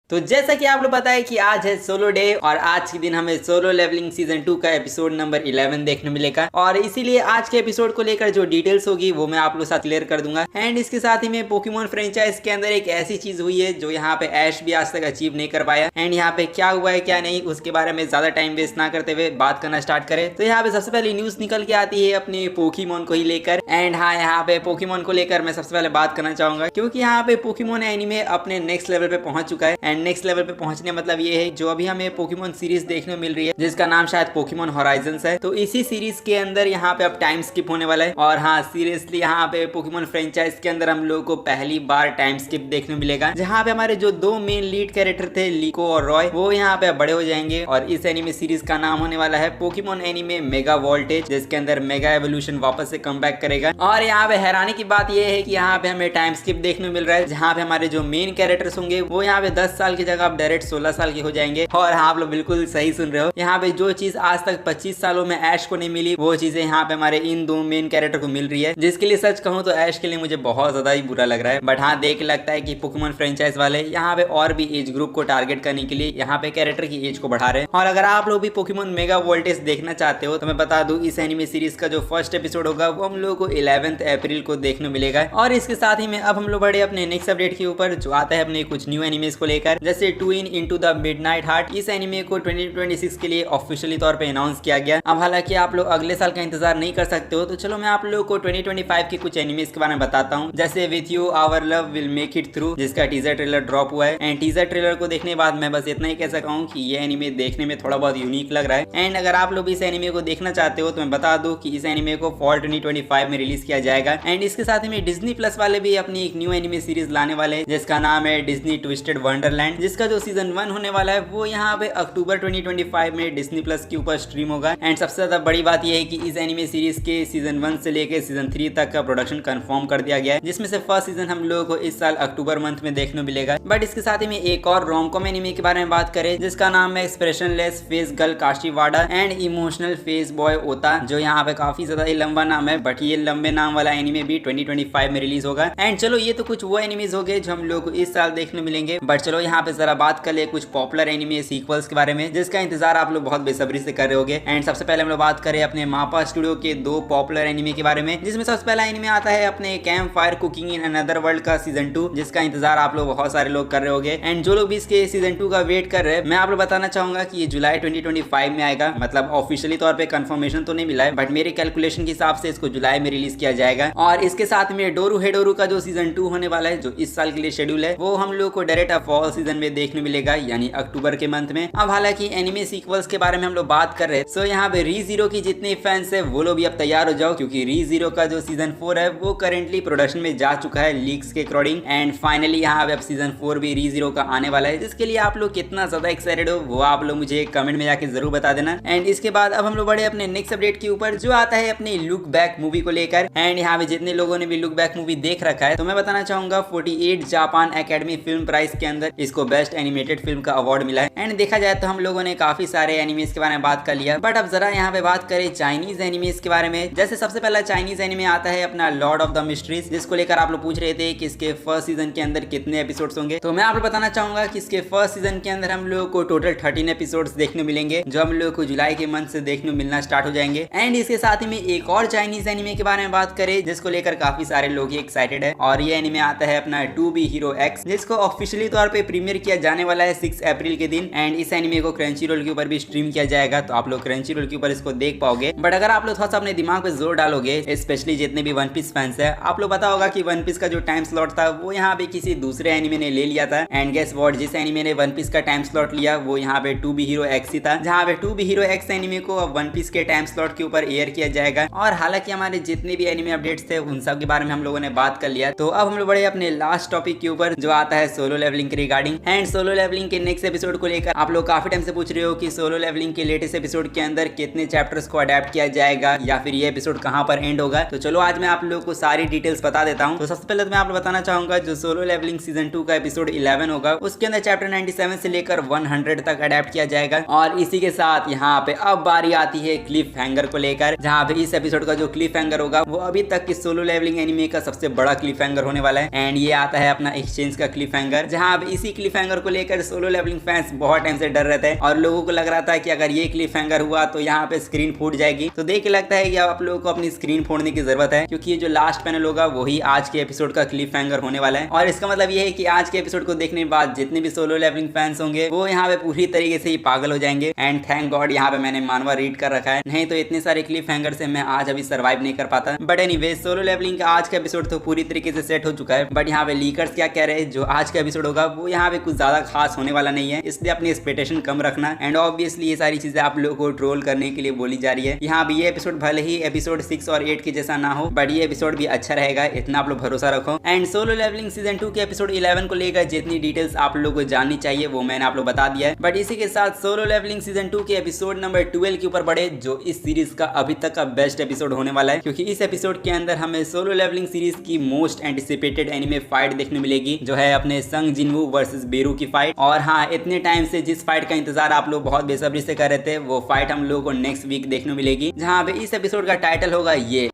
तो जैसा कि आप लोग पता है कि आज है सोलो डे और आज के दिन हमें सोलो लेवलिंग सीजन 2 का एपिसोड नंबर 11 देखने मिलेगा और इसीलिए आज के एपिसोड को लेकर जो डिटेल्स होगी वो मैं आप लोग साथ क्लियर कर दूंगा। एंड इसके साथ ही में पोकेमॉन फ्रेंचाइज के अंदर एक ऐसी चीज हुई है जो यहाँ पे ऐश भी आज तक अचीव नहीं कर पाया। एंड यहाँ पे क्या हुआ है क्या नहीं उसके बारे में ज्यादा टाइम वेस्ट ना करते हुए बात करना स्टार्ट करें तो यहाँ पे सबसे पहले न्यूज निकल के आती है अपने पोकेमॉन को ही लेकर। एंड हाँ, यहाँ पे पोकेमॉन को लेकर मैं सबसे पहले बात करना चाहूंगा क्योंकि यहाँ पे पोकेमॉन एनीमे अपने नेक्स्ट लेवल पे पहुंच चुका है। एंड नेक्स्ट लेवल पे पहुंचने मतलब ये है जो अभी हमें पोकेमॉन सीरीज देखने को मिल रही है जिसका नाम शायद पोकेमॉन हॉराइजन्स है। तो इसी सीरीज के अंदर यहाँ पे अब टाइम स्किप होने वाला है। और हाँ, सीरियसली यहाँ पे पोकेमॉन फ्रेंचाइज के अंदर हम लोगों को पहली बार टाइम स्किप देखने को मिलेगा जहाँ पे हमारे जो दो मेन लीड कैरेक्टर थे लिको और रॉय वो यहाँ पे बड़े हो जाएंगे। और इस एनीमे सीरीज का नाम होने वाला है पोकेमॉन एनीमे मेगा वोल्टेज जिसके अंदर मेगा एवोल्यूशन वापस से कम बैक करेगा। और यहाँ पे हैरानी की बात यह है कि यहाँ पे हमें टाइम स्किप देखने को मिल रहा है जहाँ पे हमारे जो मेन कैरेक्टर्स होंगे वो यहाँ पे 10 साल की जगह अब डायरेक्ट 16 साल के हो जाएंगे। और हाँ, आप लोग बिल्कुल सही सुन रहे हो, यहाँ पे जो चीज आज तक 25 सालों में ऐश को नहीं मिली वो चीजें यहाँ पे हमारे इन दो मेन कैरेक्टर को मिल रही है, जिसके लिए सच कहूँ तो ऐश के लिए मुझे बहुत ज्यादा ही बुरा लग रहा है। बट हाँ, देख लगता है कि पोकेमॉन फ्रेंचाइज वाले यहाँ पे और भी एज ग्रुप को टारगेट करने के लिए यहाँ पे कैरेक्टर की एज को बढ़ा रहे हैं। और अगर आप लोग भी पोकेमॉन मेगा वोल्टेज देखना चाहते हो तो मैं बता दूं इस एनिमे सीरीज का जो फर्स्ट एपिसोड होगा वो हम लोगों को 11 अप्रैल को देखने मिलेगा। और इसके साथ ही में अब हम लोग बढ़े अपने नेक्स्ट अपडेट के ऊपर जो आता है अपने कुछ न्यू एनिमेस को लेकर, जैसे to in into the midnight heart. इस एनिमे को 2026 के लिए ऑफिशियली तौर पे अनाउंस किया गया। अब हालांकि आप लोग अगले साल का इंतजार नहीं कर सकते हो तो चलो मैं आप लोगों को 2025 के कुछ एनिमेस के बारे में बताता हूँ, जैसे with you our love will make it through जिसका टीजर ट्रेलर ड्रॉप हुआ है। एंड टीजर ट्रेलर को देखने के बाद मैं बस इतना ही कह सकता हूँ कि ये एनिमे देखने में थोड़ा बहुत यूनिक लग रहा है। एंड अगर आप लोग इस एनिमे को देखना चाहते हो तो मैं बता दूं कि इस एनिमे को फॉल 2025 में रिलीज किया जाएगा। एंड इसके साथ ही में डिज्नी प्लस वाले भी अपनी एक न्यू एनिमे सीरीज लाने वाले हैं जिसका नाम है डिज्नी ट्विस्टेड वंडरलैंड, जिसका जो सीजन 1 होने वाला है वो यहाँ पे अक्टूबर 2025 में डिज्नी प्लस के ऊपर स्ट्रीम होगा। एंड सबसे ज्यादा बड़ी बात यह है कि इस एनिमे सीरीज के सीजन 1 से लेकर सीजन 3 तक का प्रोडक्शन कंफर्म कर दिया गया है, जिसमें से फर्स्ट सीजन हम लोगों को इस साल अक्टूबर मंथ में देखने को मिलेगा। बट इसके साथ ही में एक और रोमकॉम एनिमे के बारे में बात करें जिसका नाम है expressionless face girl Kashiwada and emotional face boy Ota, जो यहाँ पे काफी ज्यादा लंबा नाम है। बट ये लंबे नाम वाला एनिमे भी 2025 में रिलीज होगा। एंड चलो ये तो कुछ वो एनिमेज हो गए जो हम लोग को इस साल देखने मिलेंगे। बट चलो यहाँ पे जरा बात कर ले कुछ पॉपुलर एनिमे सीक्वल्स के बारे में जिसका इंतजार आप लोग बहुत बेसब्री से कर रहे होगे। एंड सबसे पहले हम लोग बात करें अपने मापा स्टूडियो के दो पॉपुलर एनिमे के बारे में, जिसमें सबसे पहला एनिमे आता है अपने camp fire cooking in another world का सीजन 2 जिसका इंतजार आप लोग बहुत सारे लोग कर रहे होगे। एंड जो लोग भी इसके सीजन 2 का वेट कर रहे हैं मैं आप लोग बताना चाहूंगा कि ये जुलाई 2025 में आएगा। मतलब ऑफिशियली तौर पे कंफर्मेशन तो नहीं मिला है बट मेरे कैलकुलेशन के हिसाब से इसको जुलाई में रिलीज किया जाएगा। और इसके साथ में डोरू हेडोरू का जो सीजन 2 होने वाला है जो इस साल के लिए शेड्यूल है वो हम लोग को डायरेक्ट फॉल सीजन में देखने मिलेगा यानी अक्टूबर के मंथ में। अब हालांकि एनिमे सीक्वल्स के बारे में हम लोग बात कर रहे हैं सो यहाँ पे री जीरो की जितने फैंस है वो लोग भी अब तैयार हो जाओ क्योंकि री जीरो का जो सीजन 4 है वो करेंटली प्रोडक्शन में जा चुका है लीक्स के अकॉर्डिंग। एंड फाइनली यहाँ पे अब सीजन 4 भी री जीरो का आने वाला है, जिसके लिए आप लोग कितना ज्यादा एक्साइटेड हो वो आप लोग मुझे कमेंट में जाके जरूर बता देना। एंड इसके बाद अब हम लोग बढ़े अपने नेक्स्ट अपडेट के ऊपर जो आता है अपनी लुक बैक मूवी को लेकर। एंड यहाँ पे जितने लोगों ने भी लुक बैक मूवी देख रखा है तो मैं बताना चाहूंगा 48 जापान एकेडमी फिल्म प्राइज के अंदर इसको बेस्ट एनिमेटेड फिल्म का अवार्ड मिला है। एंड देखा जाए तो हम लोगों ने काफी सारे एनिमेस के बारे में बात कर लिया बट अब जरा यहाँ पे बात करें चाइनीज एनिमेस के बारे में। जैसे सबसे पहला चाइनीज एनिमे आता है अपना लॉर्ड ऑफ द मिस्ट्रीज जिसको लेकर आप लोग पूछ रहे थे कि इसके फर्स्ट सीजन के अंदर कितने एपिसोड्स होंगे, तो मैं आप लोग बताना चाहूंगा कि इसके फर्स्ट सीजन के अंदर हम लोगों को टोटल 13 एपिसोड्स देखने मिलेंगे जो हम लोगों को जुलाई के मंथ से देखने मिलना स्टार्ट हो जाएंगे। एंड इसके साथ ही में एक और चाइनीज एनिमे के बारे में बात करें जिसको लेकर काफी सारे लोग ही एक्साइटेड है और ये एनिमे आता है अपना टू बी हीरो एक्स जिसको ऑफिशियली तौर पे प्रीमियर किया जाने वाला है 6 अप्रैल के दिन। एंड इस एनिमे को क्रंची रोल के ऊपर भी स्ट्रीम किया जाएगा तो आप लोग क्रंची रोल के ऊपर इसको देख पाओगे। बट अगर आप लोग थोड़ा सा अपने दिमाग पे जोर डालोगे स्पेशली जितने भी वन पीस फैंस है आप लोग पता होगा कि वन पीस का जो टाइम स्लॉट था वो यहाँ पे किसी दूसरे एनिमे ने ले लिया था। एंड गेस व्हाट, जिस एनिमे ने वन पीस का टाइम स्लॉट लिया वो यहाँ पे टू बी हीरो एक्स ही था, जहाँ पे To Be Hero X anime को अब वन पीस के टाइम स्लॉट के ऊपर एयर किया जाएगा। और हालांकि हमारे जितने भी एनिमे अपडेट्स थे उन सब के बारे में हम लोगों ने बात कर लिया। तो अब हम लोग बढ़े अपने लास्ट टॉपिक के ऊपर जो आता है सोलो लेवलिंग के रिगार्डिंग। एंड सोलो लेवलिंग के नेक्स्ट एपिसोड को लेकर आप लोग काफी टाइम से पूछ रहे हो कि सोलो लेवलिंग के लेटेस्ट एपिसोड के अंदर कितने चैप्टर्स को अडेप्ट किया जाएगा या फिर ये एपिसोड कहां पर एंड होगा। तो चलो आज मैं आप लोगों को सारी डिटेल्स बता देता हूं। तो सबसे पहले तो मैं आप लोग बताना चाहूंगा जो सोलो लेवलिंग सीजन 2 का एपिसोड 11 होगा उसके अंदर चैप्टर 97 से लेकर 100 तक अडेप्ट किया जाएगा। और इसी के साथ यहाँ पे अब बारी आती है क्लिफ हैंगर को लेकर, जहाँ पे इस एपिसोड का जो क्लिफ हैंगर होगा वो अभी तक की सोलो लेवलिंग एनिमे का सबसे बड़ा क्लिफ हैंगर होने वाला है। एंड ये आता है अपना एक्सचेंज का क्लिफ हैंगर, जहाँ पे इसी क्लिफ हैंगर को लेकर सोलो लेवलिंग फैंस बहुत टाइम से डर रहे थे और लोगों को लग रहा था कि अगर ये क्लिफ हैंगर हुआ तो यहाँ पे स्क्रीन फूट जाएगी। तो देख के लगता है कि आप लोगों को अपनी स्क्रीन फोड़ने की जरूरत है, क्योंकि ये जो लास्ट पैनल होगा वही आज के एपिसोड का क्लिफ हैंगर होने वाला है। और इसका मतलब ये है कि आज के एपिसोड को देखने के बाद जितने भी सोलो लेवलिंग फैंस होंगे वो यहाँ पे पूरी तरीके से ही पागल हो जाएंगे। एंड थैंक गॉड यहाँ पे मैंने मानवा रीड कर रखा है, नहीं तो इतने सारे क्लिफ हैंगर से मैं आज अभी सर्वाइव नहीं कर पाता। बट एनीवे सोलो लेवलिंग का आज का एपिसोड तो पूरी तरीके से सेट हो चुका है। बट यहाँ पे लीकर्स क्या कह रहे हैं, जो आज का एपिसोड होगा वो यहाँ पे कुछ ज्यादा खास होने वाला नहीं है, इसलिए अपनी एक्सपेक्टेशन कम रखना। एंड ऑब्वियसली ये सारी चीजें आप लोगों को ट्रोल करने के लिए बोली जा रही है। यहाँ भी ये एपिसोड भले ही एपिसोड 6 और 8 के जैसा ना हो, बट ये एपिसोड भी अच्छा रहेगा, इतना आप लोग भरोसा रखो। एंड सोलो लेवलिंग सीजन 2 के एपिसोड 11 को लेकर जितनी डिटेल्स आप लोगों को जाननी चाहिए वो मैंने आप लोग बता दिया है। बट इसी के साथ सोलो लेवलिंग सीजन 2 के एपिसोड नंबर 12 के ऊपर बढ़े, जो इस सीरीज का अभी तक का बेस्ट एपिसोड होने वाला है, क्योंकि इस एपिसोड के अंदर हमें सोलो लेवलिंग सीरीज की मोस्ट एंटिसिपेटेड एनिमे फाइट देखने मिलेगी, जो है अपने संग जिनवू वर्सेस बेरू की फाइट। और हाँ, इतने टाइम से जिस फाइट का इंतजार आप लोग बहुत बेसब्री से कर रहे थे, वो फाइट हम लोगों को नेक्स्ट वीक देखने मिलेगी, जहाँ पे इस एपिसोड का टाइटल होगा ये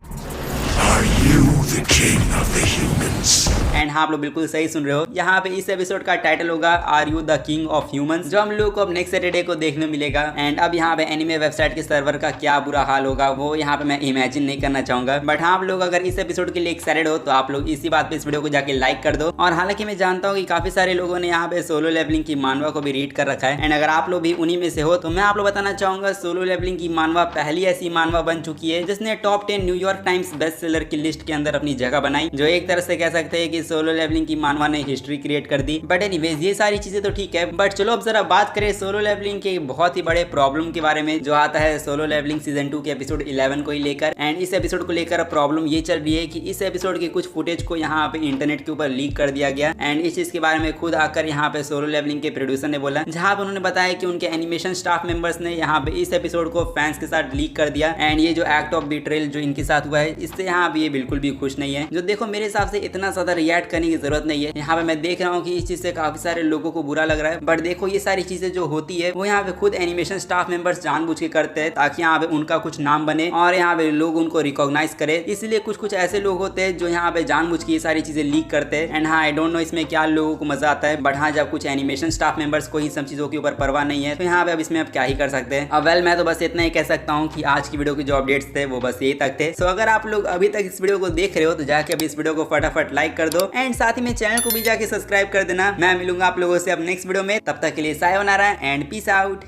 एंड हाँ, आप लोग बिल्कुल सही सुन रहे हो, यहाँ पे इस एपिसोड का टाइटल होगा are you the king of humans, जो हम लोग को अब नेक्स्ट सैटरडे को देखने मिलेगा। एंड अब यहाँ पे एनिमे वेबसाइट के सर्वर का क्या बुरा हाल होगा वो यहाँ पे मैं इमेजिन नहीं करना चाहूंगा। बट हाँ, आप लोग अगर इस एपिसोड के लिए एक्साइटेड हो तो आप लोग इसी बात पे इस वीडियो को जाके लाइक कर दो। और हालांकि मैं जानता हूँ कि काफी सारे लोगों ने यहाँ पे सोलो लेवलिंग की मानवा को भी रीड कर रखा है, एंड अगर आप लोग भी उन्हीं में से हो तो मैं आप लोग बताना चाहूंगा सोलो लेवलिंग की मानवा पहली ऐसी मानवा बन चुकी है जिसने top 10 New York times best seller की लिस्ट के अंदर अपनी जगह बनाई, जो एक तरह से कह सकते हैं कि सोलो लेवलिंग की मानवा ने हिस्ट्री क्रिएट कर दी। बट एनीवेज ये सारी चीजें तो ठीक है, बट चलो अब जरा बात करें सोलो लेवलिंग के बहुत ही बड़े प्रॉब्लम के बारे में, जो आता है सोलो लेवलिंग सीजन 2 के एपिसोड 11 को ही लेकर। एंड इस एपिसोड को लेकर प्रॉब्लम ये चल रही है कि इस एपिसोड के कुछ फुटेज को यहाँ पे इंटरनेट के ऊपर लीक कर दिया गया। एंड इस चीज के बारे में खुद आकर यहाँ पे सोलो लेवलिंग के प्रोड्यूसर ने बोला, जहाँ पे उन्होंने बताया कि उनके एनिमेशन स्टाफ मेंबर्स ने यहाँ पे इस एपिसोड को फैंस के साथ लीक कर दिया। एंड ये जो एक्ट ऑफ बिट्रेयल जो इनके साथ हुआ है, इससे यहाँ पे ये बिल्कुल भी खुश नहीं है। जो देखो, मेरे हिसाब से इतना ज्यादा रिएक्ट करने की जरूरत नहीं है। यहाँ पे मैं देख रहा हूँ कि इस चीज से काफी सारे लोगों को बुरा लग रहा है, बट देखो ये सारी चीजें जो होती है वो यहाँ पे खुद एनिमेशन स्टाफ मेंबर्स जानबूझ के करते हैं, ताकि यहाँ पे उनका कुछ नाम बने और यहाँ पे लोग उनको रिकॉग्नाइज करे। इसलिए कुछ कुछ ऐसे लोग होते हैं जो यहाँ पे जानबूझ के ये सारी चीजें लीक करते हैं। एंड हाँ, आई डोंट नो इसमें क्या लोगों को मजा आता है, बट हाँ, जब कुछ एनिमेशन स्टाफ मेंबर्स को ही सब चीजों के ऊपर परवाह नहीं है तो यहाँ पे अब इसमें अब क्या ही कर सकते हैं। अब वेल, मैं तो बस इतना ही कह सकता हूँ कि आज की वीडियो के जो अपडेट्स थे वो बस यही तक थे। सो अगर आप लोग अभी तक इस वीडियो को देख रहे हो तो जाके अभी इस वीडियो को फटाफट लाइक कर दो, एंड साथ ही में चैनल को भी जाके सब्सक्राइब कर देना। मैं मिलूंगा आप लोगों से अब नेक्स्ट वीडियो में, तब तक के लिए सायोनारा एंड पीस आउट।